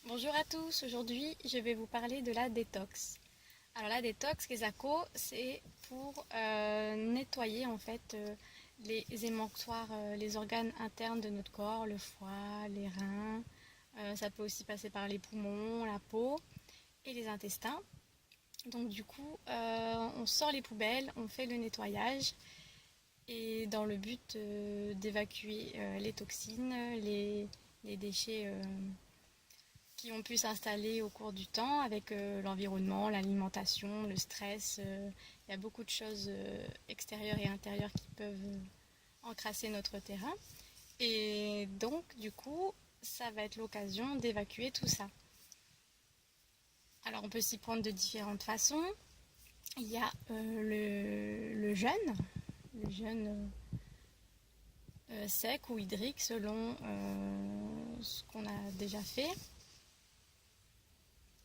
Bonjour à tous, aujourd'hui je vais vous parler de la détox. Alors la détox, Kesako, c'est pour nettoyer en fait les émonctoires, les organes internes de notre corps, le foie, les reins, ça peut aussi passer par les poumons, la peau et les intestins. Donc du coup, on sort les poubelles, on fait le nettoyage et dans le but d'évacuer les toxines, les déchets qui ont pu s'installer au cours du temps avec l'environnement, l'alimentation, le stress. Il y a beaucoup de choses extérieures et intérieures qui peuvent encrasser notre terrain. Et donc, du coup, ça va être l'occasion d'évacuer tout ça. Alors, on peut s'y prendre de différentes façons. Il y a le jeûne sec ou hydrique selon ce qu'on a déjà fait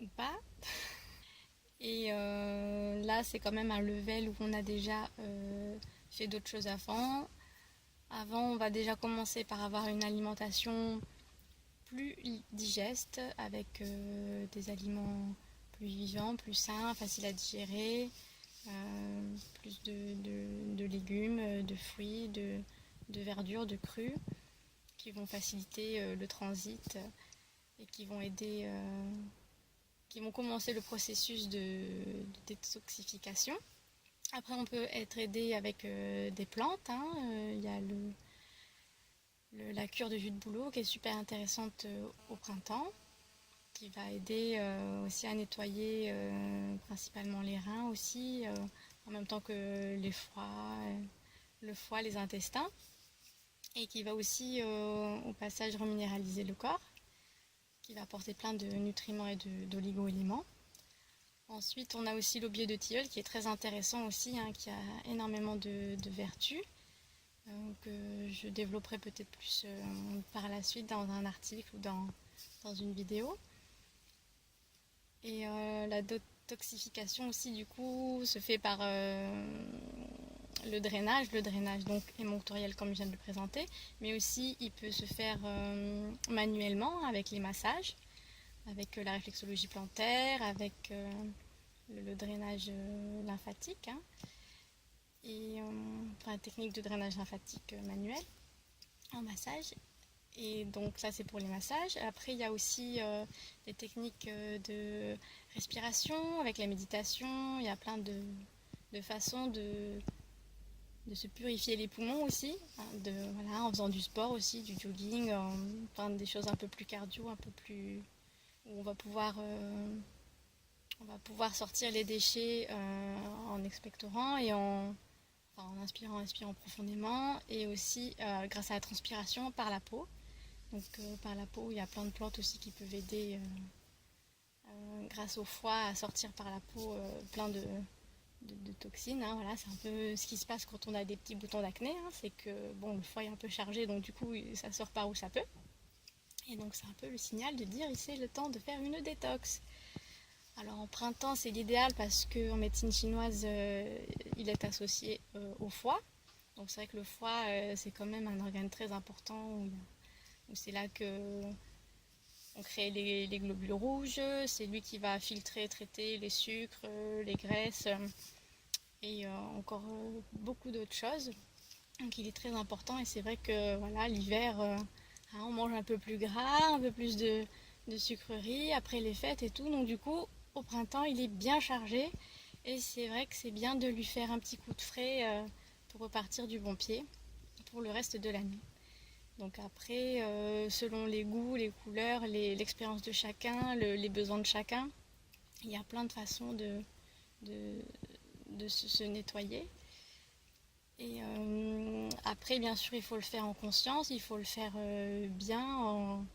ou pas. Et là, c'est quand même un level où on a déjà fait d'autres choses avant. Avant, on va déjà commencer par avoir une alimentation plus digeste, avec des aliments plus vivants, plus sains, faciles à digérer, plus de légumes, de fruits, de verdures, de crus, qui vont faciliter le transit et qui vont aider qui vont commencer le processus de détoxification. Après, on peut être aidé avec des plantes, hein. Il y a la cure de jus de bouleau qui est super intéressante au printemps, qui va aider aussi à nettoyer principalement les reins aussi, en même temps que le foie, les intestins, et qui va aussi au passage reminéraliser le corps, qui va apporter plein de nutriments et d'oligo-éléments. Ensuite, on a aussi l'aubier de tilleul qui est très intéressant aussi, hein, qui a énormément de vertus, que je développerai peut-être plus par la suite dans un article ou dans une vidéo. Et la détoxification aussi, du coup, se fait par le drainage donc émonctoriel comme je viens de le présenter, mais aussi il peut se faire manuellement avec les massages, avec la réflexologie plantaire, avec le drainage lymphatique, hein, et enfin, technique de drainage lymphatique manuel en massage. Et donc ça c'est pour les massages. Après il y a aussi des techniques de respiration avec la méditation. Il y a plein de façons de se purifier les poumons aussi, hein, voilà, en faisant du sport aussi, du jogging, enfin, des choses un peu plus cardio, un peu plus où on va pouvoir sortir les déchets en expectorant et enfin, en inspirant profondément, et aussi grâce à la transpiration par la peau. Donc par la peau, il y a plein de plantes aussi qui peuvent aider grâce au foie à sortir par la peau plein de toxines, hein. Voilà, c'est un peu ce qui se passe quand on a des petits boutons d'acné, hein. C'est que bon, le foie est un peu chargé, donc du coup ça sort par où ça peut. Et donc c'est un peu le signal de dire c'est le temps de faire une détox. Alors en printemps c'est l'idéal parce qu'en médecine chinoise il est associé au foie. Donc c'est vrai que le foie c'est quand même un organe très important où c'est là que on crée les globules rouges, c'est lui qui va filtrer, traiter les sucres, les graisses et encore beaucoup d'autres choses. Donc il est très important, et c'est vrai que voilà, l'hiver hein, on mange un peu plus gras, un peu plus de sucreries après les fêtes et tout. Donc du coup au printemps il est bien chargé, et c'est vrai que c'est bien de lui faire un petit coup de frais pour repartir du bon pied pour le reste de l'année. Donc après, selon les goûts, les couleurs, l'expérience de chacun, les besoins de chacun, il y a plein de façons de, de se nettoyer. Et après, bien sûr, il faut le faire en conscience, il faut le faire bien,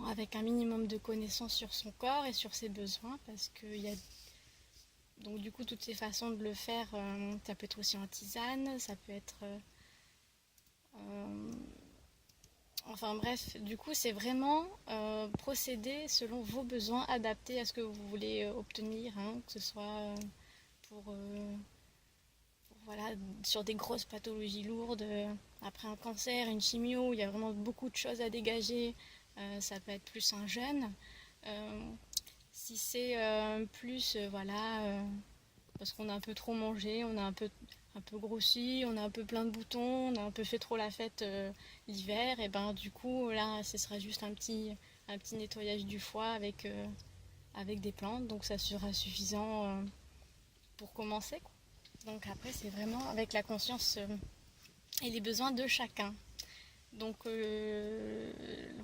avec un minimum de connaissances sur son corps et sur ses besoins, parce qu'il y a donc du coup toutes ces façons de le faire. Ça peut être aussi en tisane, ça peut être euh, enfin bref, du coup c'est vraiment procéder selon vos besoins, adaptés à ce que vous voulez obtenir, hein, que ce soit pour, voilà, sur des grosses pathologies lourdes, après un cancer, une chimio, il y a vraiment beaucoup de choses à dégager, ça peut être plus un jeûne. Si c'est plus, voilà, parce qu'on a un peu trop mangé, on a un peu grossi, on a un peu plein de boutons, on a un peu fait trop la fête l'hiver, et ben du coup là ce sera juste un petit nettoyage du foie avec des plantes, donc ça sera suffisant pour commencer, quoi. Donc après c'est vraiment avec la conscience et les besoins de chacun. Donc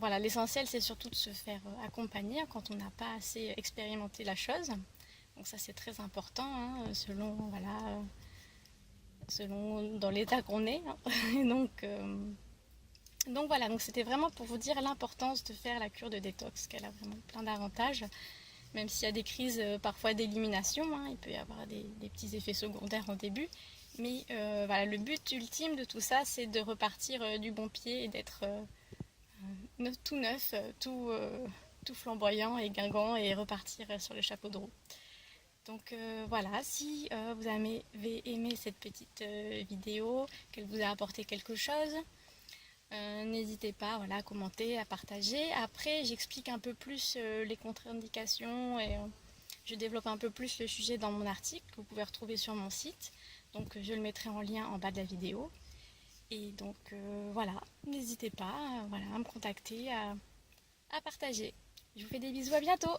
voilà, l'essentiel c'est surtout de se faire accompagner quand on n'a pas assez expérimenté la chose. Donc ça c'est très important, hein, selon voilà, selon dans l'état qu'on est, hein. Donc voilà, donc c'était vraiment pour vous dire l'importance de faire la cure de détox, qu'elle a vraiment plein d'avantages, même s'il y a des crises parfois d'élimination, hein, il peut y avoir des petits effets secondaires en début. Mais voilà, le but ultime de tout ça, c'est de repartir du bon pied et d'être tout neuf, tout flamboyant et guingant et repartir sur le chapeau de roue. Donc voilà, si vous avez aimé cette petite vidéo, qu'elle vous a apporté quelque chose, n'hésitez pas, voilà, à commenter, à partager. Après, j'explique un peu plus les contre-indications et je développe un peu plus le sujet dans mon article que vous pouvez retrouver sur mon site. Donc je le mettrai en lien en bas de la vidéo. Et donc voilà, n'hésitez pas voilà, à me contacter, à partager. Je vous fais des bisous, à bientôt!